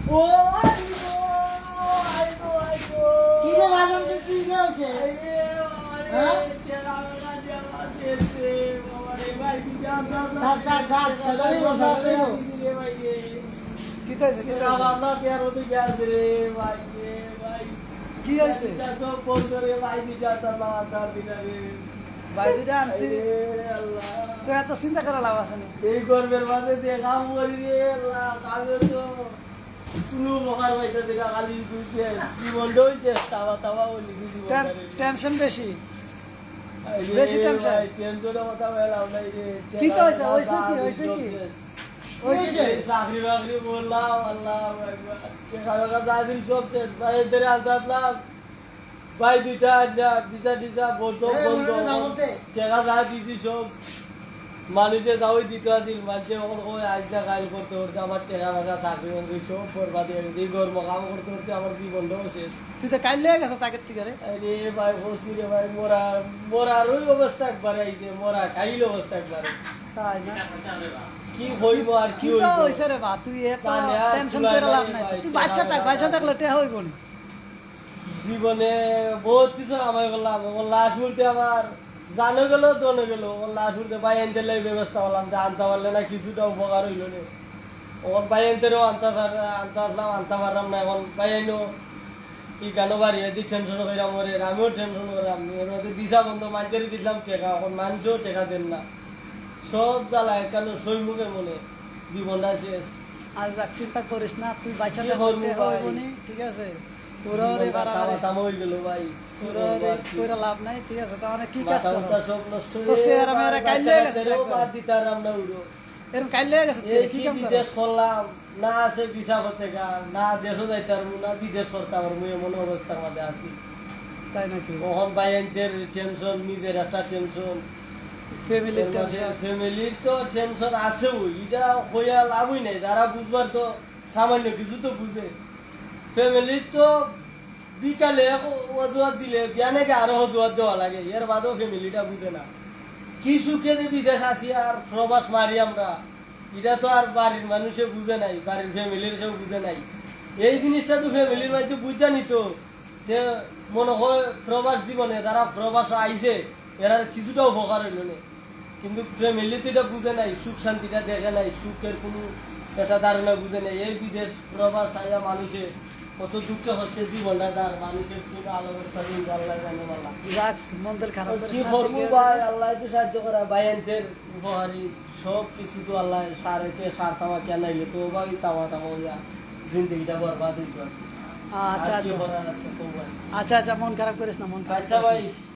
ও I go I go I go কি রে বাজান তুই কি হয়েছে? হ্যাঁ? থাক, থাক, থাক, ছেড়ে দিবো, ছেড়ে দিবো। কি হয়েছে কি হয়েছে ভাই দুটা আনতে তো এত চিন্তা করা লাভ আছে না এই গর্বের মাঝে দিয়ে কাম করি রে আল্লাহ কামে তো কোনো প্রকার পাইতে দেখা খালি দুইছে জীবনটা হইছে তাওয়া তাওয়া বলি জীবন টেনশন বেশি বেশি টেনশন। টেনশনের কথা বললাম নাই রে কি তো হয়েছে? হয়েছে কি? হয়েছে কি? হয়েছে? চাকরি বাকরি বললাম আল্লাহ একবার টাকা টাকা দিন সব শেষ ভাই এদের আসলাম ভাই দুইটা ভিসা টিসা বলছো এই, বলতো ওনারা যাবতে। টাকা যা দিছি সব মানুষে যাওই দিতে আসিল মানুষে ওখানে কই আজ না কাল করতে করতে আমার টাকা টাকা চাকরি বাকরি সব বরবাদ হয়ে গেছে এই গর্ম কাম করতে করতে আমার জীবনটাও শেষ তুই তো কাল লেগে গেছ তাকে থেকে রে আরে ভাই বসনি রে ভাই মরার ওই অবস্থা একবারে আইছে মরা খাইল অবস্থা একবারে তাই না কি হইব আর কি কি তো হইব হইছে রে বা তুই এত জানে আর টেনশন চুলাই করে লাভ নাই নাই ভাই, তুই বাচ্চা থাক বাচ্চা থাকলে তে হইব না জীবনে বহুত কিছু আমায় করলাম ওর লাশ উঠতে আমার জানো গেল দনে গেল ওর লাশ উঠতে ভাই এনতে লাই ব্যবস্থা করলাম যে আনতে পারলে না কিছুটা উপকার হইল না ওর ভাই এনতেও আনতে আসলাম আনতে পারলাম না এখন ভাই এনো ই কেন বাড়ি এদিক টেনশন করিলাম ওরে আমিও টেনশন করলাম এমনি দিশা বন্ধ মাঝারি দিলাম টেকা এখন মানুষও টেকা দেন না সব জ্বালা কেন সৈমুখে মনে জীবনটা শেষ আজ যাক চিন্তা করিস না তুই বাচ্চা কি থাকলে করবো ভাই? হইব না ঠিক আছে তোরা রে বাড়াবাড়ি তামা হয়ে গেল ভাই তোরা রে কইরা লাভ নাই ঠিক আছে তো অনেক কি কাজ মাথা মুথা করছ সব নষ্ট তো হয়ে সে আর মেয়েরা বাচ্চা কাইলে গেছে কাচ্চারেও একবারে। বাদ দিতে পারলাম না উড়ো। এরকম কাল লেগে গেছে তুই এই কি কি কাম বিদেশ করছ করলাম না আছে ভিসা করতে গা না দেশও যাইতে পারবো না বিদেশ করতে পারবো এমন অবস্থার মধ্যে আছি তাই নাকি কখন বাইনদের টেনশন নিজের একটা টেনশন ফ্যামিলির টেনশন ফ্যামিলির তো টেনশন আছেও এটা হইয়া লাভই নাই যারা বুঝবার তো সামান্য কিছু তো বুঝে ফ্যামিলির তো বিকালে অজুহাত দিলে বিয়ানেকে আরো অজুহাত দেওয়া লাগে এর বাদেও ফ্যামিলিটা বুঝে না কি সুখে যে বিদেশ আছি আর প্রবাস মারি আমরা এটা তো আর বাড়ির মানুষে বুঝে নাই বাড়ির ফ্যামিলির কেউ বুঝে নাই এই জিনিসটা তো ফ্যামিলির মধ্যে বুঝতে নিত যে মনে হয় প্রবাস জীবনে যারা প্রবাস আইছে এরা কিছুটা উপকার হইল না কিন্তু ফ্যামিলি তো এটা বুঝে নাই সুখ শান্তিটা দেখে নাই সুখের কোনো একটা ধারণা বুঝে নাই এই বিদেশ প্রবাস আইয়া মানুষে কত দুঃখ হচ্ছে জীবনটা তার মানুষের কি আলো অবস্থা দিন আল্লাহ জানে আল্লাহ যাক মন্দের খারাপ করিস কি না, করবো ঠিক আছে? ভাই আল্লাহ তো সাহায্য করা ভাইয়ের উপহারি সব কিছু তো আল্লাহ সারেতে সার তামা কেনাইলে তো ভাই তামা তামা হইয়া জিন্দগিটা বরবাদ হইতো আর কি। আচ্ছা আর কি আচ্ছা করার আছে তো ভাই আচ্ছা আচ্ছা মন খারাপ করিস না মন খারাপ আচ্ছা করিস না। ভাই